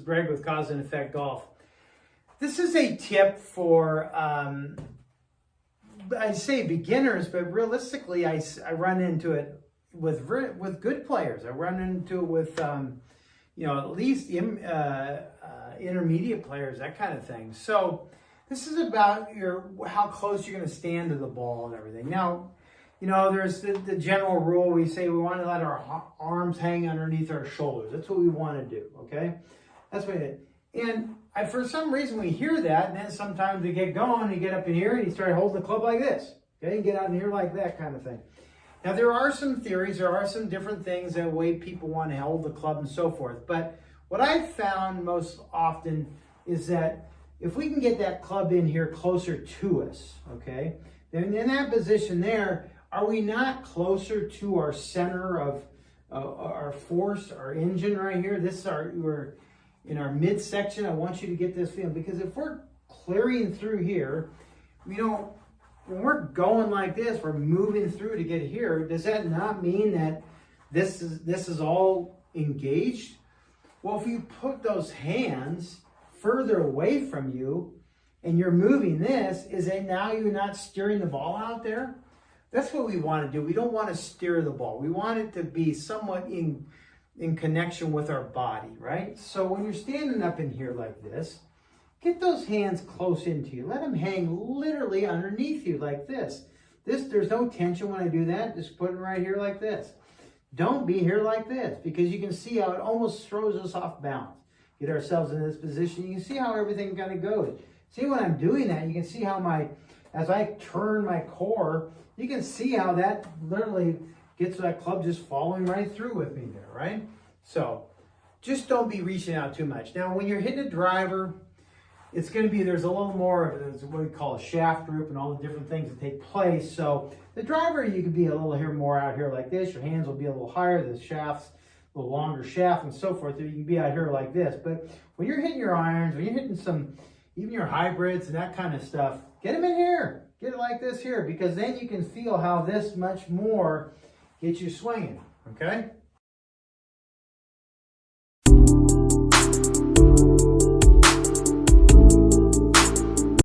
Greg with Cause and Effect Golf. This is a tip for, I say beginners, but realistically, I run into it with good players. I run into it with, you know, at least intermediate players, that kind of thing. So this is about how close you're going to stand to the ball and everything. Now, you know, there's the general rule. We say we want to let our arms hang underneath our shoulders. That's what we want to do, okay? That's what it is. And for some reason, we hear that, and then sometimes we get going, you get up in here, and you start holding the club like this, okay? You get out in here like that kind of thing. Now, there are some theories. There are some different things, that way people want to hold the club and so forth. But what I've found most often is that if we can get that club in here closer to us, okay, then in that position there, are we not closer to our center of our force, our engine right here? This is we're in our midsection. I want you to get this feeling, because if we're clearing through here, you know, when we're going like this, we're moving through to get here. Does that not mean that this is all engaged? Well, if you put those hands further away from you and you're moving this, is it now you're not steering the ball out there? That's what we want to do. We don't want to steer the ball. We want it to be somewhat in connection with our body, right? So when you're standing up in here like this, get those hands close into you. Let them hang literally underneath you like this. There's no tension when I do that. Just put it right here like this. Don't be here like this, because you can see how it almost throws us off balance. Get ourselves in this position. You can see how everything kind of goes. See, when I'm doing that, you can see how as I turn my core, you can see how that literally gets that club just following right through with me there, right? So just don't be reaching out too much. Now, when you're hitting a driver, it's going to be, there's a little more of it, what we call a shaft group and all the different things that take place. So the driver, you could be a little more out here like this. Your hands will be a little higher. The shaft's a little longer shaft and so forth. You can be out here like this. But when you're hitting your irons, when you're hitting even your hybrids and that kind of stuff, get them in here. Get it like this here, because then you can feel how this much more gets you swinging, okay?